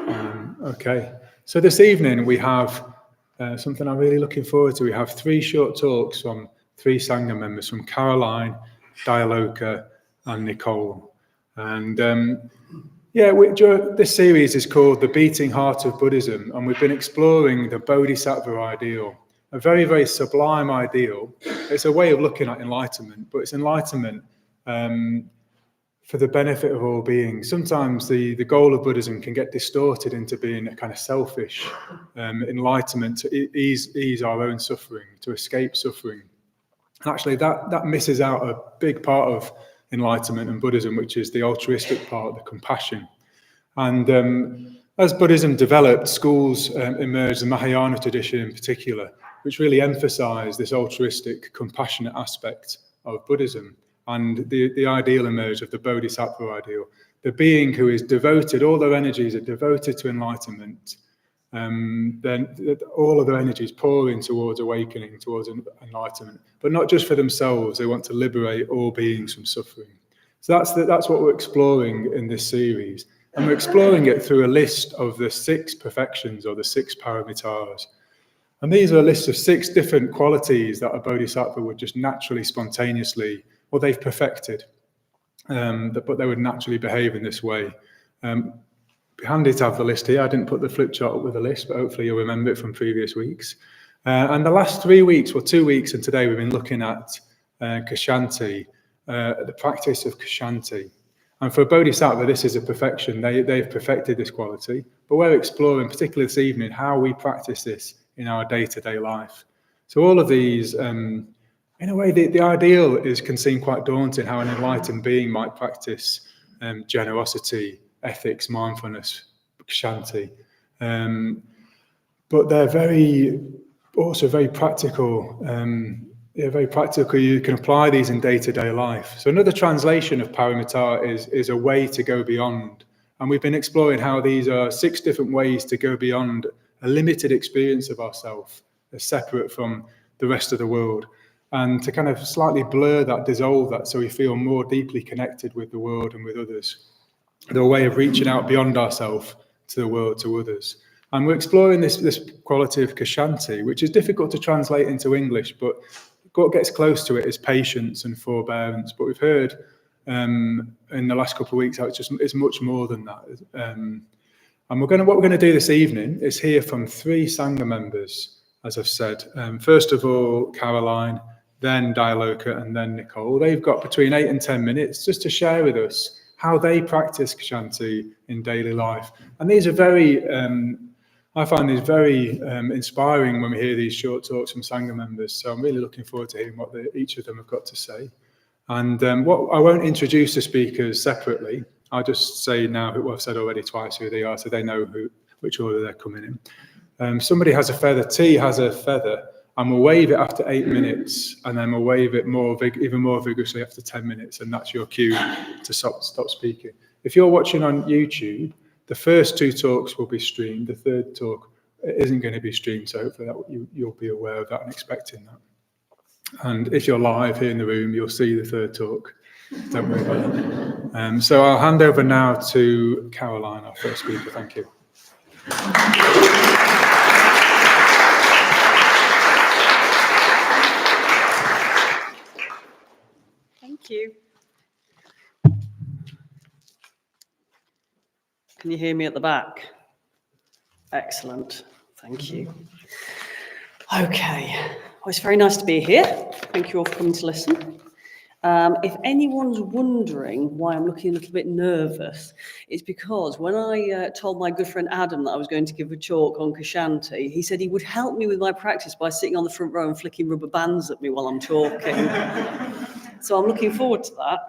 Okay, so this evening we have something I'm really looking forward to. We have 3 short talks from 3 Sangha members, from Caroline, Dialoka and Nicole. And this series is called The Beating Heart of Buddhism, and we've been exploring the Bodhisattva ideal, a very, very sublime ideal. It's a way of looking at enlightenment, but it's enlightenment for the benefit of all beings. Sometimes the goal of Buddhism can get distorted into being a kind of selfish enlightenment to ease our own suffering, to escape suffering. Actually, that misses out a big part of enlightenment and Buddhism, which is the altruistic part, the compassion. And as Buddhism developed, schools emerged, the Mahayana tradition in particular, which really emphasized this altruistic, compassionate aspect of Buddhism. And the ideal emerged of the Bodhisattva ideal, the being who is devoted, all their energies are devoted to enlightenment, then all of their energies pouring towards awakening, towards enlightenment, but not just for themselves. They want to liberate all beings from suffering. So that's what we're exploring in this series. And we're exploring it through a list of the 6 perfections, or the 6 paramitas. And these are a list of 6 different qualities that a bodhisattva would just naturally, spontaneously, or they've perfected, but they would naturally behave in this way. Be handy to have the list here. I didn't put the flip chart up with the list, but hopefully you'll remember it from previous weeks. And the last 3 weeks, 2 weeks, and today we've been looking at Ksanti, the practice of Ksanti. And for a bodhisattva, this is a perfection. They've perfected this quality, but we're exploring, particularly this evening, how we practice this in our day-to-day life. So all of these, in a way, the ideal can seem quite daunting, how an enlightened being might practice generosity, ethics, mindfulness, Ksanti. But they're also very practical. Very practical. You can apply these in day-to-day life. So another translation of paramita is a way to go beyond. And we've been exploring how these are 6 different ways to go beyond a limited experience of ourselves, as separate from the rest of the world, and to kind of slightly blur that, dissolve that, so we feel more deeply connected with the world and with others. The way of reaching out beyond ourselves to the world, to others. And we're exploring this quality of Ksanti, which is difficult to translate into English, but what gets close to it is patience and forbearance. But we've heard in the last couple of weeks how it's much more than that. And what we're going to do this evening is hear from 3 Sangha members, as I've said. First of all, Caroline, then Dialoka, and then Nicole. They've got between 8 and 10 minutes just to share with us how they practice Ksanti in daily life. And these are I find these very inspiring when we hear these short talks from Sangha members. So I'm really looking forward to hearing what each of them have got to say. And I won't introduce the speakers separately. I'll just say now what I've said already twice who they are, so they know which order they're coming in. Somebody has a feather, T has a feather, and we'll wave it after 8 minutes, and then we'll wave it even more vigorously after 10 minutes, and that's your cue to stop speaking. If you're watching on YouTube, the first 2 talks will be streamed. The third talk isn't going to be streamed, so hopefully you'll be aware of that and expecting that. And if you're live here in the room, you'll see the third talk. Don't worry about that. So I'll hand over now to Caroline, our first speaker. Thank you. Thank you. Can you hear me at the back? Excellent. Thank you. Okay. Well, it's very nice to be here. Thank you all for coming to listen. If anyone's wondering why I'm looking a little bit nervous, it's because when I told my good friend Adam that I was going to give a talk on Ksanti, he said he would help me with my practice by sitting on the front row and flicking rubber bands at me while I'm talking. So I'm looking forward to that.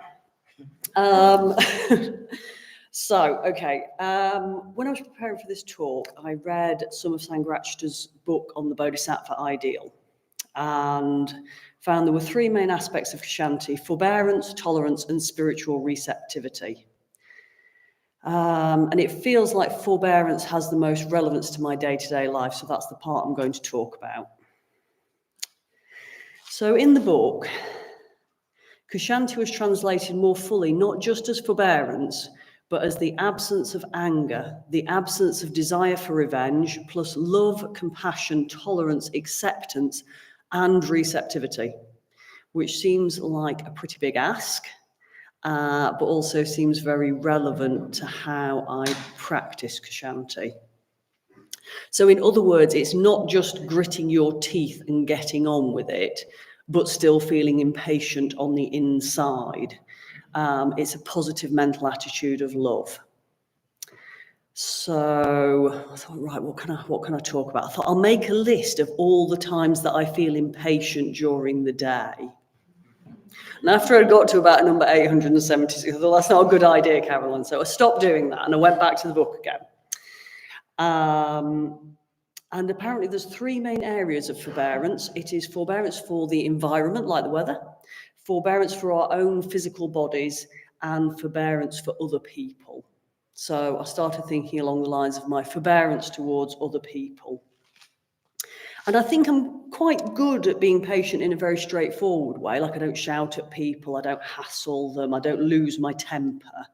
When I was preparing for this talk, I read some of Sangharakshita's book on the Bodhisattva ideal and found there were 3 main aspects of Ksanti: forbearance, tolerance, and spiritual receptivity. And it feels like forbearance has the most relevance to my day-to-day life, so that's the part I'm going to talk about. So in the book, Ksanti was translated more fully, not just as forbearance, but as the absence of anger, the absence of desire for revenge, plus love, compassion, tolerance, acceptance, and receptivity, which seems like a pretty big ask, but also seems very relevant to how I practice Ksanti. So in other words, it's not just gritting your teeth and getting on with it, but still feeling impatient on the inside. It's a positive mental attitude of love. So I thought, right, what can I talk about? I thought I'll make a list of all the times that I feel impatient during the day. And after I got to about number 876, I thought, that's not a good idea, Carolyn. So I stopped doing that and I went back to the book again. And apparently there's three main areas of forbearance. It is forbearance for the environment, like the weather, forbearance for our own physical bodies, and forbearance for other people. So I started thinking along the lines of my forbearance towards other people. And I think I'm quite good at being patient in a very straightforward way. Like, I don't shout at people, I don't hassle them, I don't lose my temper.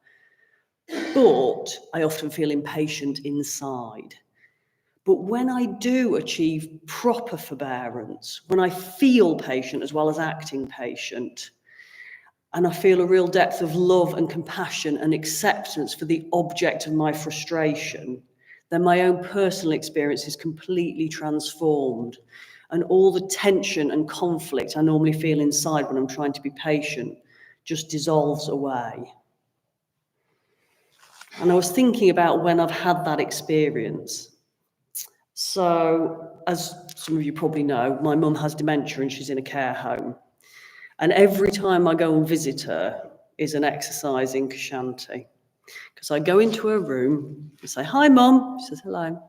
But I often feel impatient inside. But when I do achieve proper forbearance, when I feel patient as well as acting patient, and I feel a real depth of love and compassion and acceptance for the object of my frustration, then my own personal experience is completely transformed. And all the tension and conflict I normally feel inside when I'm trying to be patient just dissolves away. And I was thinking about when I've had that experience. So, as some of you probably know, my mum has dementia and she's in a care home. And every time I go and visit her is an exercise in Ksanti. Because I go into her room and say, "Hi, Mum." She says, "Hello."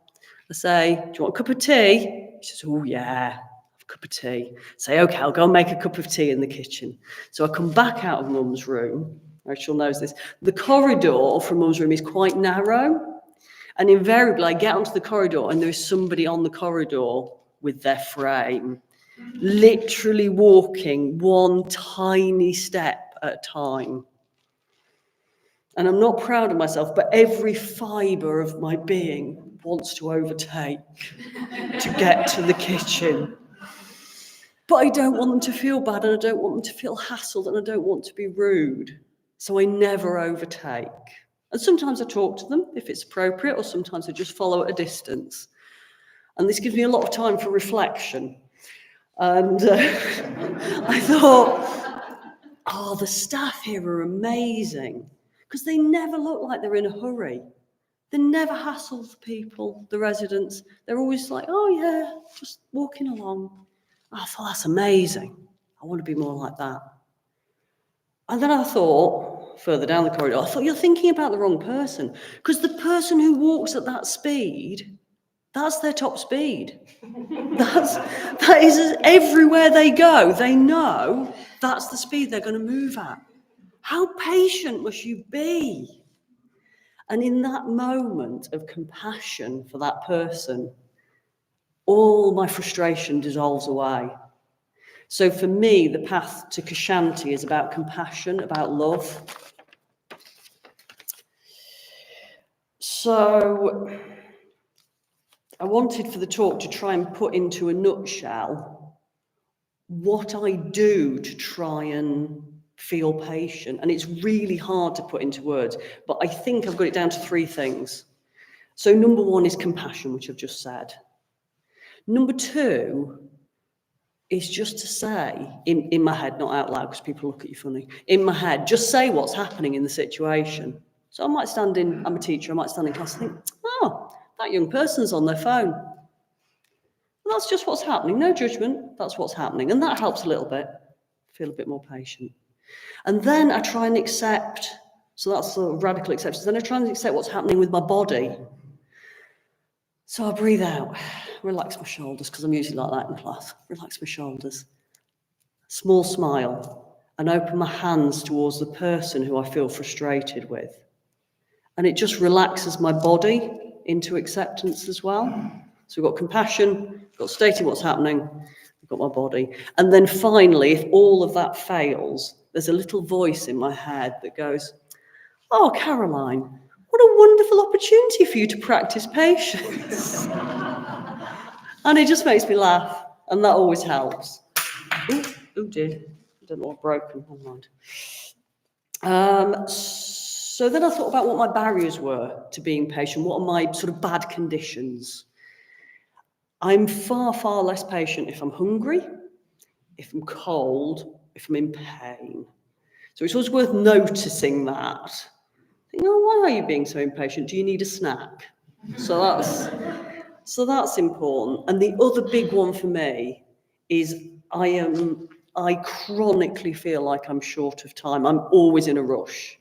I say, "Do you want a cup of tea?" She says, "Oh, yeah, have a cup of tea." I say, "Okay, I'll go and make a cup of tea in the kitchen." So I come back out of Mum's room. Rachel knows this. The corridor from Mum's room is quite narrow. And invariably, I get onto the corridor and there is somebody on the corridor with their frame, literally walking one tiny step at a time. And I'm not proud of myself, but every fibre of my being wants to overtake to get to the kitchen. But I don't want them to feel bad, and I don't want them to feel hassled, and I don't want to be rude. So I never overtake. And sometimes I talk to them if it's appropriate, or sometimes I just follow at a distance. And this gives me a lot of time for reflection. And I thought, oh, the staff here are amazing, because they never look like they're in a hurry. They never hassle the people, the residents. They're always like, "Oh yeah, just walking along." I thought, that's amazing. I want to be more like that. And then I thought, further down the corridor, I thought, you're thinking about the wrong person, because the person who walks at that speed, that's their top speed. That is everywhere they go. They know that's the speed they're going to move at. How patient must you be? And in that moment of compassion for that person, all my frustration dissolves away. So for me, the path to Ksanti is about compassion, about love. So I wanted for the talk to try and put into a nutshell what I do to try and feel patient. And it's really hard to put into words, but I think I've got it down to three things. So number one is compassion, which I've just said. Number two is just to say, in my head, not out loud because people look at you funny, in my head, just say what's happening in the situation. So I might stand in, I'm a teacher, I might stand in class and think, oh, that young person's on their phone. And that's just what's happening, no judgment, that's what's happening. And that helps a little bit, feel a bit more patient. And then I try and accept, so that's the radical acceptance, then I try and accept what's happening with my body. So I breathe out, relax my shoulders, because I'm usually like that in class. Relax my shoulders. Small smile, and open my hands towards the person who I feel frustrated with. And it just relaxes my body into acceptance as well. So we've got compassion, we've got stating what's happening, we've got my body. And then finally, if all of that fails, there's a little voice in my head that goes, "Oh, Caroline, what a wonderful opportunity for you to practice patience." And it just makes me laugh, and that always helps. Oh dear, I don't know what broken, never mind. So then I thought about what my barriers were to being patient. What are my sort of bad conditions? I'm far, far less patient if I'm hungry, if I'm cold, if I'm in pain. So it's always worth noticing that. Think, oh, why are you being so impatient? Do you need a snack? So that's important. And the other big one for me is I chronically feel like I'm short of time. I'm always in a rush,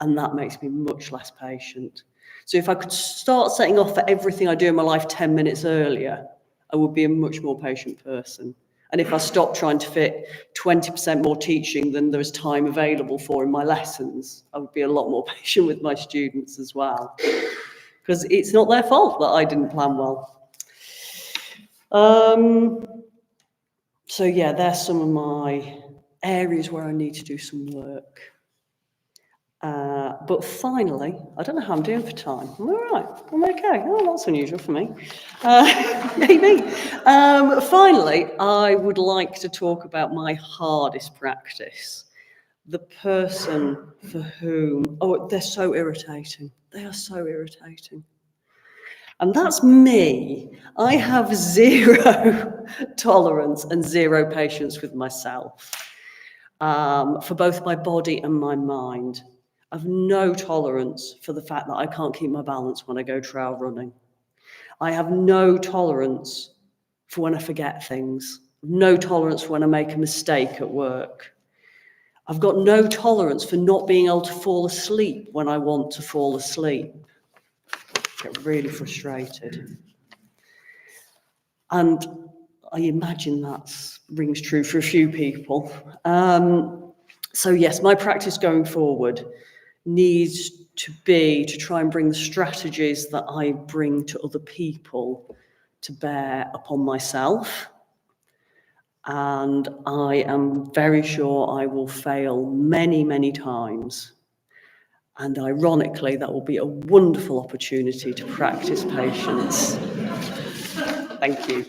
and that makes me much less patient. So if I could start setting off for everything I do in my life 10 minutes earlier, I would be a much more patient person. And if I stopped trying to fit 20% more teaching than there is time available for in my lessons, I would be a lot more patient with my students as well. Because it's not their fault that I didn't plan well. So yeah, there's some of my areas where I need to do some work. But finally, I don't know how I'm doing for time. I'm all right. I'm okay. Oh, that's unusual for me. Maybe. Finally, I would like to talk about my hardest practice. The person for whom, they're so irritating. They are so irritating. And that's me. I have zero tolerance and zero patience with myself for both my body and my mind. I've no tolerance for the fact that I can't keep my balance when I go trail running. I have no tolerance for when I forget things. No tolerance for when I make a mistake at work. I've got no tolerance for not being able to fall asleep when I want to fall asleep. I get really frustrated. And I imagine that rings true for a few people. So yes, my practice going forward needs to try and bring the strategies that I bring to other people to bear upon myself. And I am very sure I will fail many, many times. And ironically, that will be a wonderful opportunity to practice patience. Thank you.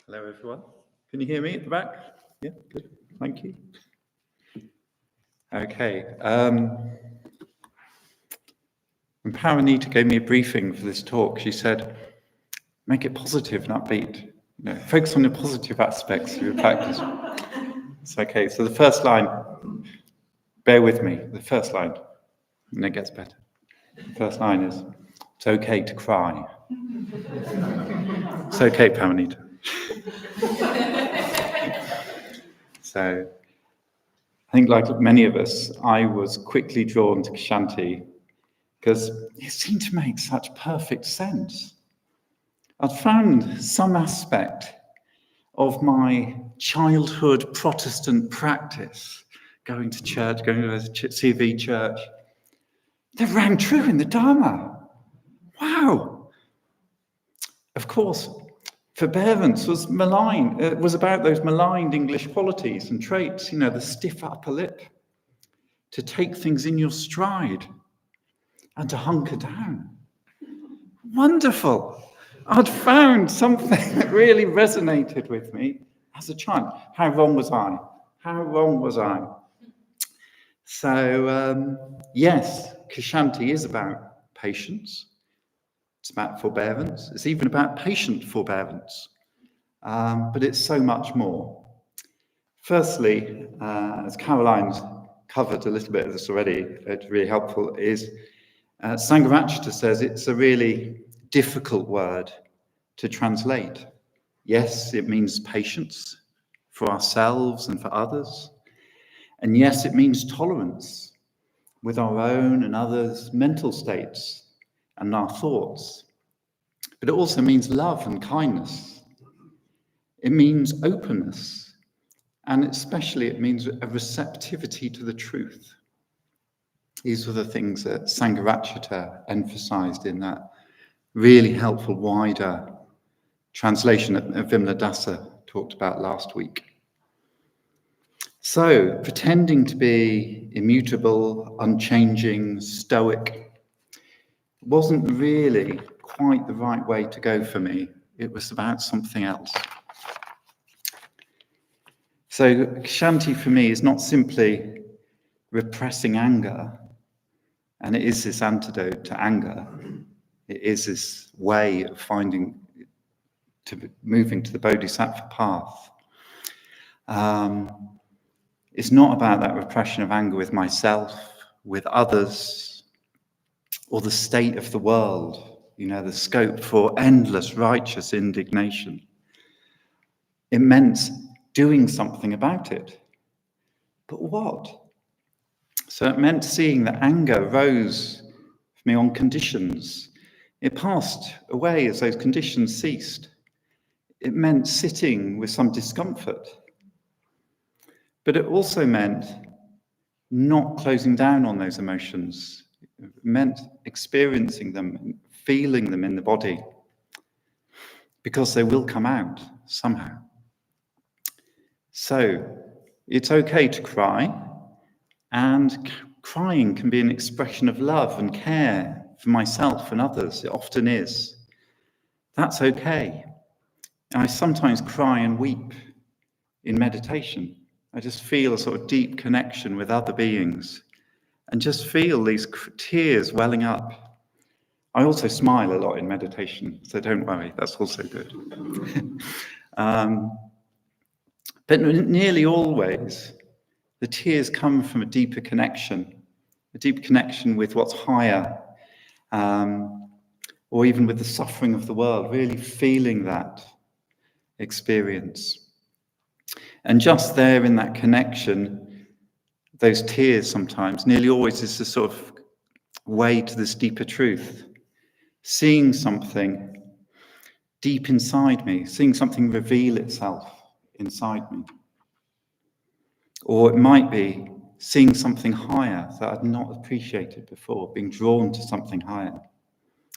Hello, everyone. Can you hear me at the back? Yeah, good. Thank you. Okay. When Paranita gave me a briefing for this talk, she said, make it positive and upbeat. Focus on the positive aspects of your practice. It's okay. So the first line, bear with me, the first line, and it gets better. The first line is, it's okay to cry. It's okay, Paranita. So I think like many of us, I was quickly drawn to Ksanti because it seemed to make such perfect sense. I'd found some aspect of my childhood Protestant practice, going to church, going to a CV church, that rang true in the Dharma. Wow. Of course, forbearance was maligned. It was about those maligned English qualities and traits, the stiff upper lip, to take things in your stride and to hunker down. Wonderful. I'd found something that really resonated with me as a child. How wrong was I? How wrong was I? So, yes, Ksanti is about patience. It's about forbearance. It's even about patient forbearance. But it's so much more. Firstly, as Caroline's covered a little bit of this already, it's really helpful, is Sangha Night says it's a really difficult word to translate. Yes, it means patience for ourselves and for others. And yes, it means tolerance. with our own and others' mental states and our thoughts. But it also means love and kindness. It means openness. And especially it means a receptivity to the truth. These were the things that Sangha emphasized in that really helpful wider translation that Vimla Dasa talked about last week. So, pretending to be immutable, unchanging, stoic wasn't really quite the right way to go for me. It was about something else. So, Ksanti for me is not simply repressing anger, and it is this antidote to anger. It is this way of moving to the Bodhisattva path. It's not about that repression of anger with myself, with others, or the state of the world, the scope for endless righteous indignation. It meant doing something about it. But what? So it meant seeing that anger rose for me on conditions. It passed away as those conditions ceased. It meant sitting with some discomfort. But it also meant not closing down on those emotions. It meant experiencing them, feeling them in the body, because they will come out somehow. So it's okay to cry, and crying can be an expression of love and care for myself and others. It often is. That's okay. I sometimes cry and weep in meditation. I just feel a sort of deep connection with other beings and just feel these tears welling up. I also smile a lot in meditation, so don't worry, that's also good. But nearly always, the tears come from a deeper connection with what's higher, or even with the suffering of the world, really feeling that experience. And just there in that connection, those tears sometimes, nearly always, is the sort of way to this deeper truth. Seeing something deep inside me, seeing something reveal itself inside me. Or it might be seeing something higher that I'd not appreciated before, being drawn to something higher.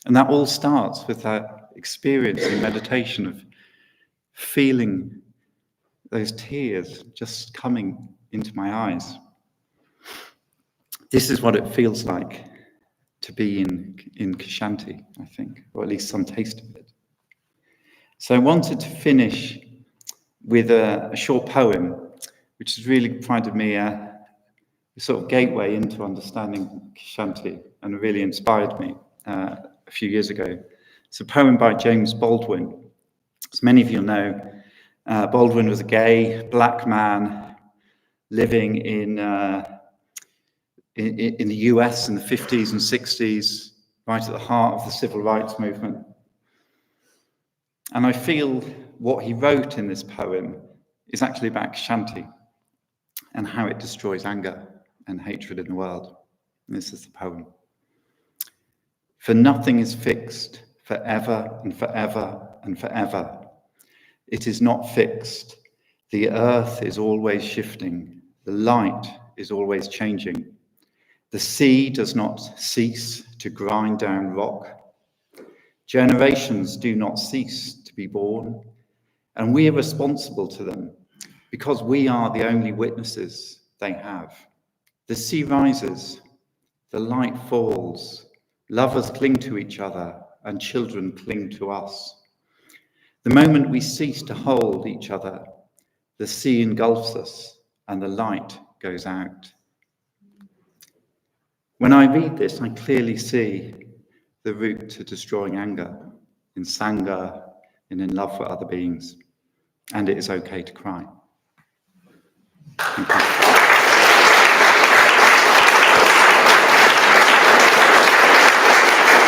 And that all starts with that experience in meditation of feeling those tears just coming into my eyes. This is what it feels like to be in Ksanti, I think, or at least some taste of it. So I wanted to finish with a short poem, which has really provided me a sort of gateway into understanding Ksanti and really inspired me a few years ago. It's a poem by James Baldwin. As many of you know, Baldwin was a gay black man living in the US in the 50s and 60s, right at the heart of the civil rights movement. And I feel what he wrote in this poem is actually about Ksanti and how it destroys anger and hatred in the world. And this is the poem. For nothing is fixed forever and forever and forever. It is not fixed. The earth is always shifting. The light is always changing. The sea does not cease to grind down rock. Generations do not cease to be born, and we are responsible to them because we are the only witnesses they have. The sea rises, the light falls, lovers cling to each other, and children cling to us. The moment we cease to hold each other, the sea engulfs us and the light goes out. When I read this, I clearly see the route to destroying anger in Sangha and in love for other beings. And it is okay to cry. Thank you.